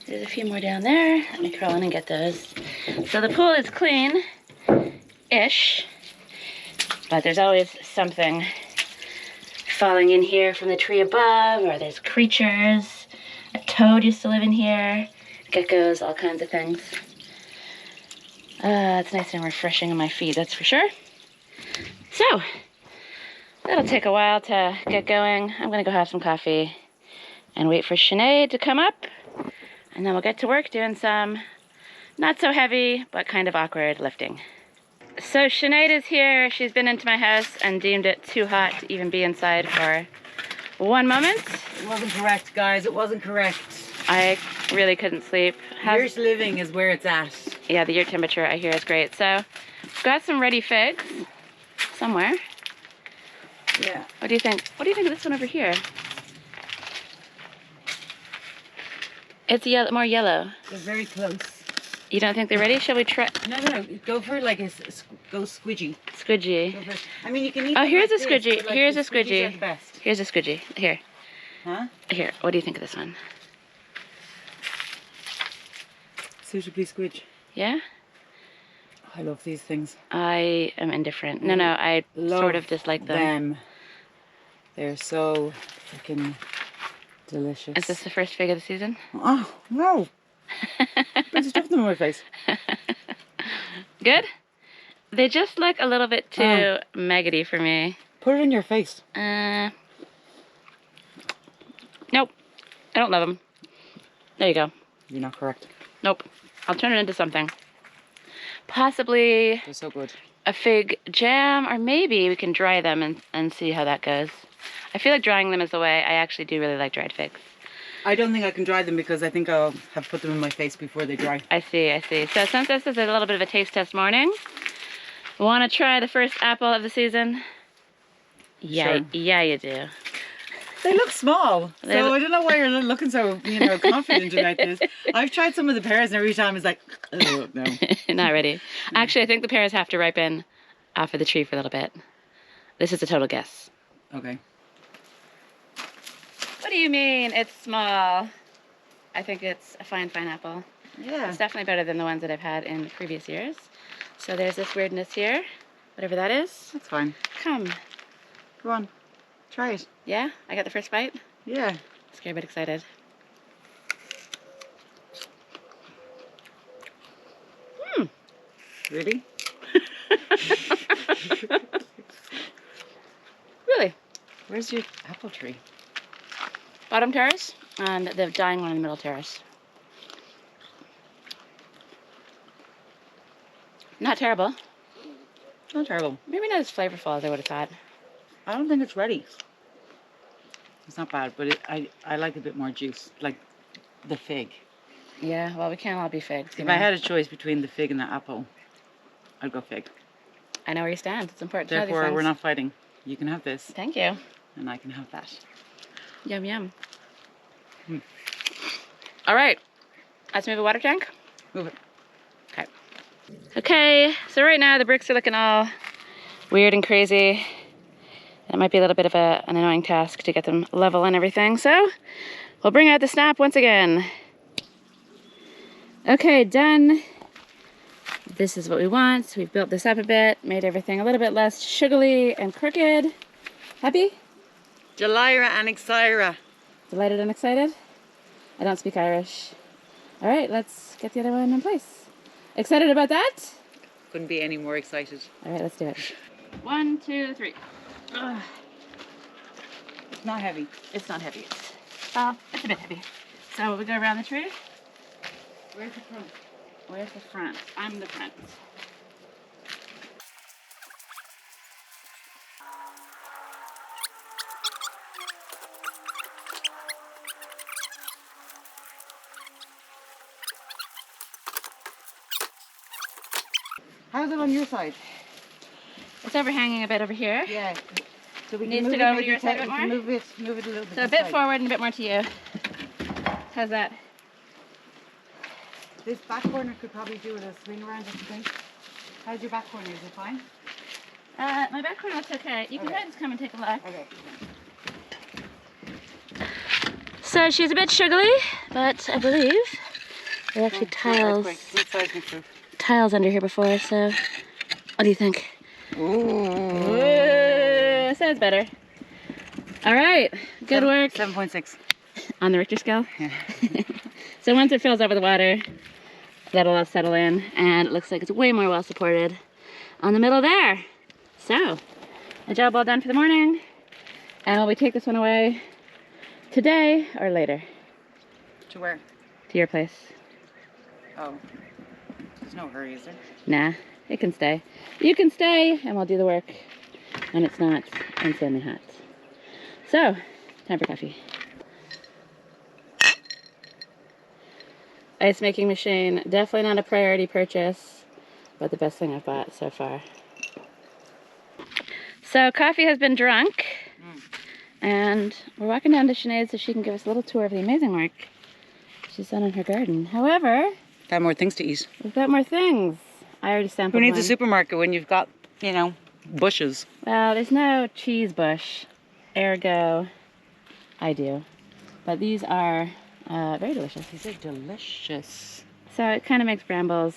[SPEAKER 1] There's a few more down there. Let me crawl in and get those. So the pool is clean-ish, but there's always something falling in here from the tree above, or there's creatures. A toad used to live in here. Geckos, all kinds of things. It's nice and refreshing on my feet, that's for sure. So, that'll take a while to get going. I'm gonna go have some coffee and wait for Sinead to come up, and then we'll get to work doing some not so heavy, but kind of awkward lifting. So Sinead is here. She's been into my house and deemed it too hot to even be inside for one moment.
[SPEAKER 3] It wasn't correct, guys. It wasn't correct.
[SPEAKER 1] I really couldn't sleep.
[SPEAKER 3] Yurt living is where it's at.
[SPEAKER 1] Yeah, the yurt temperature I hear is great. So, got some ready figs somewhere.
[SPEAKER 3] Yeah.
[SPEAKER 1] What do you think? What do you think of this one over here? It's yellow, more yellow.
[SPEAKER 3] They're very close.
[SPEAKER 1] You don't think they're ready? Shall we try?
[SPEAKER 3] No. Go for like go squidgy.
[SPEAKER 1] Squidgy.
[SPEAKER 3] Go for, I mean, you can eat.
[SPEAKER 1] Oh,
[SPEAKER 3] them
[SPEAKER 1] here's
[SPEAKER 3] like
[SPEAKER 1] a
[SPEAKER 3] this,
[SPEAKER 1] squidgy.
[SPEAKER 3] but, like,
[SPEAKER 1] Here's
[SPEAKER 3] the
[SPEAKER 1] a
[SPEAKER 3] squidgies
[SPEAKER 1] squidgy.
[SPEAKER 3] are the best.
[SPEAKER 1] Here's a squidgy. Here.
[SPEAKER 3] Huh?
[SPEAKER 1] Here. What do you think of this one?
[SPEAKER 3] Suitably squidge.
[SPEAKER 1] Yeah?
[SPEAKER 3] I love these things.
[SPEAKER 1] I am indifferent. No, I
[SPEAKER 3] Love
[SPEAKER 1] sort of dislike them.
[SPEAKER 3] They're so freaking delicious.
[SPEAKER 1] Is this the first fig of the season?
[SPEAKER 3] Oh, no. There's stuff in my face.
[SPEAKER 1] Good? They just look a little bit too maggoty for me.
[SPEAKER 3] Put it in your face.
[SPEAKER 1] Nope. I don't love them. There you go.
[SPEAKER 3] You're not correct.
[SPEAKER 1] Nope. I'll turn it into something. Possibly
[SPEAKER 3] They're so good.
[SPEAKER 1] a fig jam, or maybe we can dry them and see how that goes. I feel like drying them is the way. I actually do really like dried figs.
[SPEAKER 3] I don't think I can dry them because I think I'll have put them in my face before they dry.
[SPEAKER 1] I see. So since this is a little bit of a taste test morning, want to try the first apple of the season? Yeah,
[SPEAKER 3] Sure.
[SPEAKER 1] yeah, you do.
[SPEAKER 3] They look small, so I don't know why you're looking so confident about this. I've tried some of the pears, and every time it's like, oh no.
[SPEAKER 1] Not ready. Actually, I think the pears have to ripen off of the tree for a little bit. This is a total guess.
[SPEAKER 3] Okay.
[SPEAKER 1] What do you mean it's small? I think it's a fine apple.
[SPEAKER 3] Yeah.
[SPEAKER 1] It's definitely better than the ones that I've had in previous years. So there's this weirdness here, whatever that is.
[SPEAKER 3] That's fine.
[SPEAKER 1] Come.
[SPEAKER 3] Go on. Try it.
[SPEAKER 1] Yeah? I got the first bite?
[SPEAKER 3] Yeah.
[SPEAKER 1] Scared but excited.
[SPEAKER 3] Really?
[SPEAKER 1] Really?
[SPEAKER 3] Where's your apple tree?
[SPEAKER 1] Bottom terrace and the dying one in the middle terrace. Not terrible.
[SPEAKER 3] Not terrible.
[SPEAKER 1] Maybe not as flavorful as I would have thought.
[SPEAKER 3] I don't think it's ready. It's not bad, but I like a bit more juice, like the fig.
[SPEAKER 1] Yeah, well, we can't all be figs.
[SPEAKER 3] If I had a choice between the fig and the apple, I'd go fig.
[SPEAKER 1] I know where you stand. It's important to know these
[SPEAKER 3] Therefore,
[SPEAKER 1] things.
[SPEAKER 3] we're not fighting. You can have this,
[SPEAKER 1] Thank you.
[SPEAKER 3] and I can have that.
[SPEAKER 1] Yum, yum. All right. Let's move a water tank.
[SPEAKER 3] Move it.
[SPEAKER 1] Okay. Okay, so right now the bricks are looking all weird and crazy. It might be a little bit of an annoying task to get them level and everything, so we'll bring out the snap once again. Okay, done. This is what we want. We've built this up a bit, made everything a little bit less sugary and crooked. Happy?
[SPEAKER 3] Delira and Exira.
[SPEAKER 1] Delighted and excited? I don't speak Irish. All right, let's get the other one in place. Excited about that?
[SPEAKER 3] Couldn't be any more excited.
[SPEAKER 1] All right, let's do it. 1, 2, 3. Ugh.
[SPEAKER 3] It's not heavy.
[SPEAKER 1] It's not heavy. Well, it's a bit heavy. So we go around the tree.
[SPEAKER 3] Where's the front?
[SPEAKER 1] Where's the front? I'm the front.
[SPEAKER 3] How's it on your side?
[SPEAKER 1] It's overhanging a bit over here.
[SPEAKER 3] Yeah. So we
[SPEAKER 1] Needs
[SPEAKER 3] can
[SPEAKER 1] to
[SPEAKER 3] move
[SPEAKER 1] go
[SPEAKER 3] it
[SPEAKER 1] over to
[SPEAKER 3] maybe
[SPEAKER 1] your side a bit
[SPEAKER 3] we can
[SPEAKER 1] more?
[SPEAKER 3] Move it a little bit.
[SPEAKER 1] So a
[SPEAKER 3] this
[SPEAKER 1] bit
[SPEAKER 3] side.
[SPEAKER 1] forward and a bit more to you. How's that?
[SPEAKER 3] This back corner could probably do with a swing around, don't you think? How's your back corner? Is it fine?
[SPEAKER 1] My back corner looks okay. You can
[SPEAKER 3] Okay.
[SPEAKER 1] just come and take a look.
[SPEAKER 3] Okay.
[SPEAKER 1] So she's a bit sugary, but I believe there are actually tiles under here before, so what do you think? Ooh, sounds better. All right, good work.
[SPEAKER 3] 7.6.
[SPEAKER 1] On the Richter scale?
[SPEAKER 3] Yeah.
[SPEAKER 1] So once it fills up with water, that'll all settle in, and it looks like it's way more well supported on the middle there. So, a job well done for the morning. And will we take this one away today or later?
[SPEAKER 3] To where?
[SPEAKER 1] To your place?
[SPEAKER 3] Oh. There's no hurry, is there?
[SPEAKER 1] Nah, it can stay. You can stay, and we'll do the work when it's not insanely hot. So, time for coffee. Ice making machine, definitely not a priority purchase, but the best thing I've bought so far. So coffee has been drunk, and we're walking down to Sinead so she can give us a little tour of the amazing work she's done in her garden. However,
[SPEAKER 3] Got more things to eat.
[SPEAKER 1] we've got more things. I already sampled
[SPEAKER 3] Who needs
[SPEAKER 1] one.
[SPEAKER 3] a supermarket when you've got, you know, bushes?
[SPEAKER 1] Well, there's no cheese bush, ergo, I do. But these are very delicious.
[SPEAKER 3] These are delicious.
[SPEAKER 1] So it kind of makes brambles.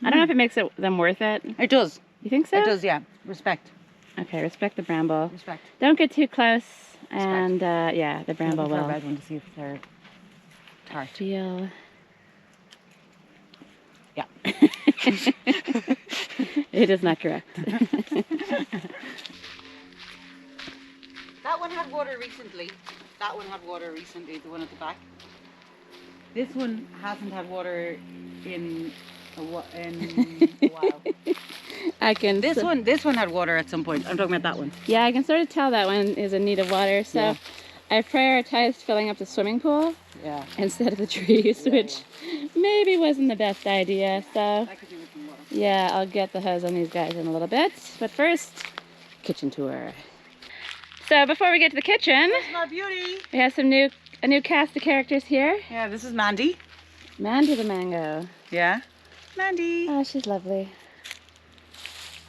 [SPEAKER 1] I don't know if it makes them worth it.
[SPEAKER 3] It does.
[SPEAKER 1] You think so?
[SPEAKER 3] It does, yeah. Respect.
[SPEAKER 1] Okay, respect the bramble.
[SPEAKER 3] Respect.
[SPEAKER 1] Don't get too close, and yeah, the bramble
[SPEAKER 3] Look for a
[SPEAKER 1] will
[SPEAKER 3] red one to see if they're tart.
[SPEAKER 1] feel.
[SPEAKER 3] Yeah.
[SPEAKER 1] It is not correct.
[SPEAKER 3] That one had water recently. That one had water recently, the one at the back. This one hasn't had water in a while.
[SPEAKER 1] I can.
[SPEAKER 3] This one had water at some point. I'm talking about that one.
[SPEAKER 1] Yeah, I can sort of tell that one is in need of water. So
[SPEAKER 3] Yeah.
[SPEAKER 1] I've prioritized filling up the swimming pool
[SPEAKER 3] Yeah.
[SPEAKER 1] instead of the trees, which maybe wasn't the best idea. So
[SPEAKER 3] I could do with some water.
[SPEAKER 1] yeah, I'll get the hose on these guys in a little bit. But first, kitchen tour. So before we get to the kitchen,
[SPEAKER 3] That's my beauty.
[SPEAKER 1] we have a new cast of characters here.
[SPEAKER 3] Yeah, this is Mandy.
[SPEAKER 1] Mandy the mango.
[SPEAKER 3] Yeah. Mandy.
[SPEAKER 1] Oh, she's lovely.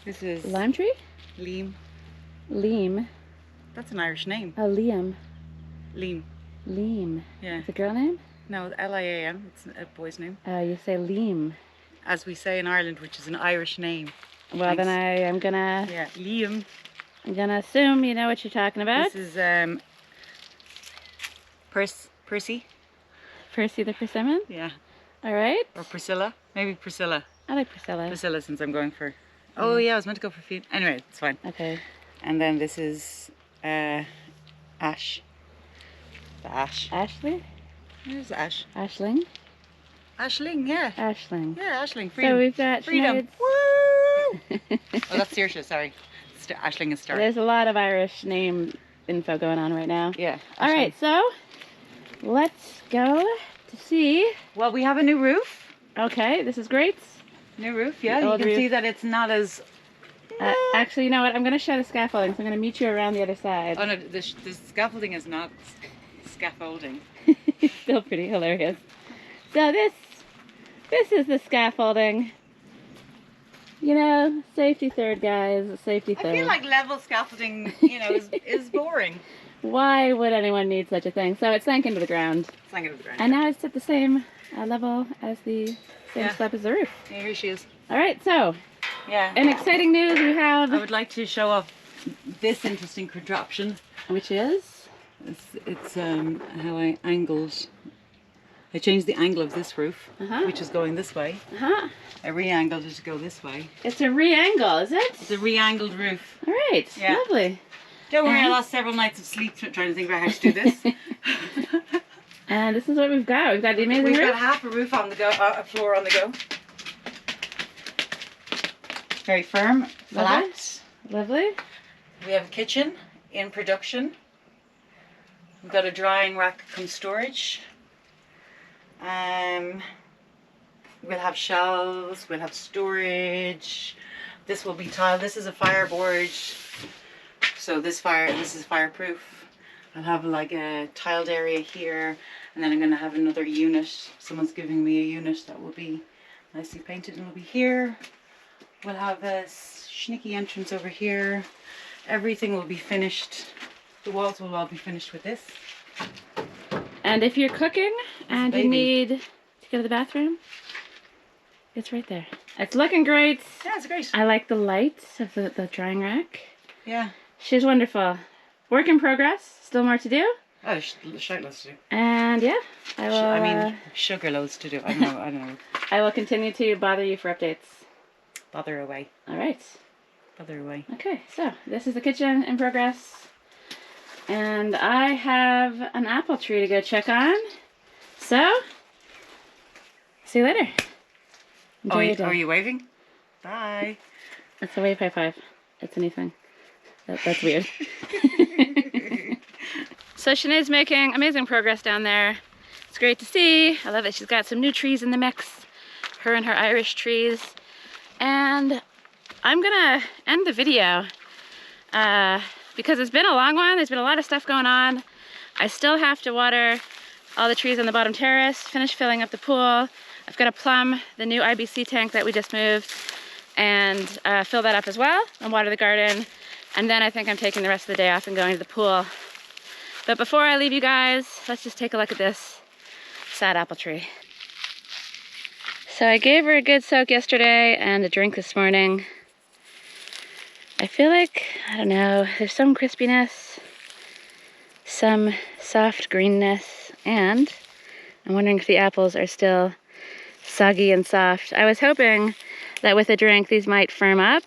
[SPEAKER 3] This is
[SPEAKER 1] Lime tree?
[SPEAKER 3] Liam.
[SPEAKER 1] Liam.
[SPEAKER 3] That's an Irish name.
[SPEAKER 1] Oh, Liam.
[SPEAKER 3] Liam.
[SPEAKER 1] Liam.
[SPEAKER 3] Yeah.
[SPEAKER 1] It's a girl name?
[SPEAKER 3] No, Liam. It's a boy's name.
[SPEAKER 1] Oh, you say Liam.
[SPEAKER 3] As we say in Ireland, which is an Irish name.
[SPEAKER 1] Well, then
[SPEAKER 3] Thanks.
[SPEAKER 1] I'm gonna
[SPEAKER 3] Yeah, Liam.
[SPEAKER 1] assume you know what you're talking about.
[SPEAKER 3] This is Percy.
[SPEAKER 1] Percy the persimmon.
[SPEAKER 3] Yeah.
[SPEAKER 1] All right.
[SPEAKER 3] Or Priscilla. Maybe Priscilla.
[SPEAKER 1] I like Priscilla.
[SPEAKER 3] Priscilla, since I'm going for. Oh yeah, I was meant to go for feet. Anyway, it's fine.
[SPEAKER 1] Okay.
[SPEAKER 3] And then this is Ash. The Ash.
[SPEAKER 1] Ashley.
[SPEAKER 3] Where's Ash?
[SPEAKER 1] Ashling.
[SPEAKER 3] Ashling, yeah.
[SPEAKER 1] Ashling.
[SPEAKER 3] Yeah, Ashling.
[SPEAKER 1] So
[SPEAKER 3] Freedom.
[SPEAKER 1] we've got
[SPEAKER 3] Freedom.
[SPEAKER 1] Sinead's-
[SPEAKER 3] Woo! Oh, that's Saoirse, sorry. Ashling is Star.
[SPEAKER 1] There's a lot of Irish name info going on right now.
[SPEAKER 3] Yeah.
[SPEAKER 1] All
[SPEAKER 3] Ashling.
[SPEAKER 1] right, so let's go to see.
[SPEAKER 3] Well, we have a new roof.
[SPEAKER 1] Okay, this is great.
[SPEAKER 3] New roof, yeah.
[SPEAKER 1] The
[SPEAKER 3] You
[SPEAKER 1] old
[SPEAKER 3] can
[SPEAKER 1] roof.
[SPEAKER 3] see that it's not as.
[SPEAKER 1] Actually, you know what? I'm going to show the scaffolding, so I'm going to meet you around the other side.
[SPEAKER 3] Oh no, the scaffolding is not scaffolding.
[SPEAKER 1] Still pretty hilarious. So this is the scaffolding. You know, safety third, guys. Safety
[SPEAKER 3] I
[SPEAKER 1] third.
[SPEAKER 3] feel like level scaffolding, you know, is boring.
[SPEAKER 1] Why would anyone need such a thing? So it sank into the ground.
[SPEAKER 3] It's not gonna be grand.
[SPEAKER 1] And now it's at the same level as the same
[SPEAKER 3] Yeah.
[SPEAKER 1] slope as the roof.
[SPEAKER 3] Yeah, here she is.
[SPEAKER 1] All right, so
[SPEAKER 3] Yeah.
[SPEAKER 1] in exciting news we
[SPEAKER 3] I
[SPEAKER 1] have,
[SPEAKER 3] would like to show off this interesting contraption.
[SPEAKER 1] which is,
[SPEAKER 3] It's how I angled. I changed the angle of this roof,
[SPEAKER 1] Uh-huh.
[SPEAKER 3] which is going this way. I re-angled it to go this way.
[SPEAKER 1] it's a re-angle, is it?
[SPEAKER 3] It's a re-angled roof.
[SPEAKER 1] All right,
[SPEAKER 3] Yeah.
[SPEAKER 1] lovely.
[SPEAKER 3] Don't worry, I
[SPEAKER 1] And-
[SPEAKER 3] lost several nights of sleep trying to think about how to do this.
[SPEAKER 1] And this is what we've got. We've got the amazing
[SPEAKER 3] We've
[SPEAKER 1] roof.
[SPEAKER 3] got half a roof on the go, a floor on the go. Very firm,
[SPEAKER 1] Lovely.
[SPEAKER 3] flat.
[SPEAKER 1] Lovely.
[SPEAKER 3] We have a kitchen in production. We've got a drying rack come storage. We'll have shelves, we'll have storage. This will be tile. This is a fireboard. So this is fireproof. I'll have like a tiled area here, and then I'm gonna have another unit. Someone's giving me a unit that will be nicely painted and will be here. We'll have a sneaky entrance over here. Everything will be finished. The walls will all be finished with this.
[SPEAKER 1] And if you're cooking and you
[SPEAKER 3] baby.
[SPEAKER 1] need to go to the bathroom, it's right there. It's looking great.
[SPEAKER 3] Yeah, it's great.
[SPEAKER 1] I like the light of the drying rack.
[SPEAKER 3] Yeah.
[SPEAKER 1] She's wonderful. Work in progress. Still more to do.
[SPEAKER 3] Oh, shite loads to do.
[SPEAKER 1] And yeah, I will.
[SPEAKER 3] I mean, sugar loads to do. I don't know.
[SPEAKER 1] I will continue to bother you for updates.
[SPEAKER 3] Bother away.
[SPEAKER 1] All right.
[SPEAKER 3] Bother away.
[SPEAKER 1] Okay, so this is the kitchen in progress. And I have an apple tree to go check on. So, see you later. Enjoy your day.
[SPEAKER 3] Are you waving? Bye.
[SPEAKER 1] It's a wave high five. It's a new thing. That's weird. So Sinead's making amazing progress down there. It's great to see. I love it. She's got some new trees in the mix. Her and her Irish trees. And I'm gonna end the video because it's been a long one. There's been a lot of stuff going on. I still have to water all the trees on the bottom terrace, finished filling up the pool. I've got to plumb the new IBC tank that we just moved and fill that up as well and water the garden. And then I think I'm taking the rest of the day off and going to the pool. But before I leave you guys, let's just take a look at this sad apple tree. So I gave her a good soak yesterday and a drink this morning. I feel like, I don't know, there's some crispiness, some soft greenness, and I'm wondering if the apples are still soggy and soft. I was hoping that with a drink these might firm up.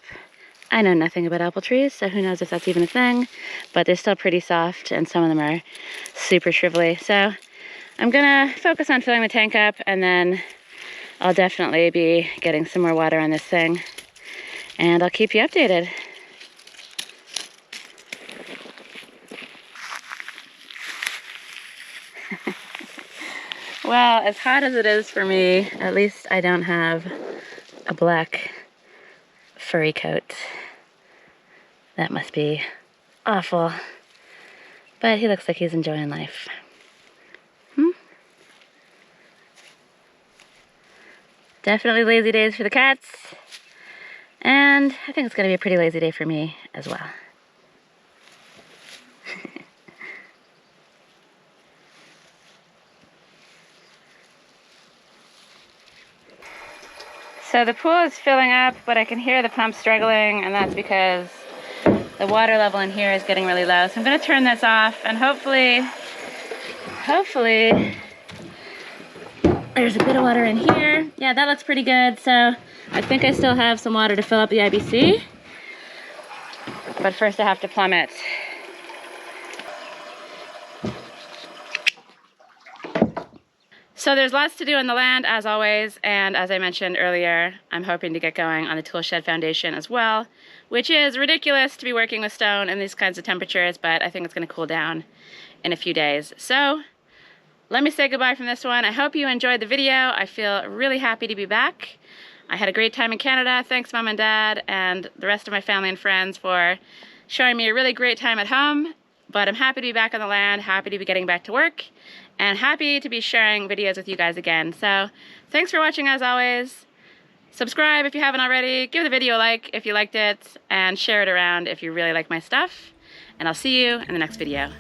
[SPEAKER 1] I know nothing about apple trees, so who knows if that's even a thing, but they're still pretty soft and some of them are super shrivelly. So I'm gonna focus on filling the tank up, and then I'll definitely be getting some more water on this thing, and I'll keep you updated. Well, as hot as it is for me, at least I don't have a black furry coat. That must be awful. But he looks like he's enjoying life. Definitely lazy days for the cats. And I think it's gonna be a pretty lazy day for me as well. So the pool is filling up, but I can hear the pump struggling, and that's because the water level in here is getting really low. So I'm gonna turn this off, and hopefully there's a bit of water in here. Yeah, that looks pretty good. So I think I still have some water to fill up the IBC, but first I have to plumb it. So there's lots to do in the land, as always, and as I mentioned earlier, I'm hoping to get going on the tool shed foundation as well, which is ridiculous to be working with stone in these kinds of temperatures, but I think it's going to cool down in a few days. So let me say goodbye from this one. I hope you enjoyed the video. I feel really happy to be back. I had a great time in Canada. Thanks, Mom and Dad, and the rest of my family and friends for showing me a really great time at home. But I'm happy to be back on the land, happy to be getting back to work, and happy to be sharing videos with you guys again. So thanks for watching, as always. Subscribe if you haven't already, give the video a like if you liked it, and share it around if you really like my stuff. And I'll see you in the next video.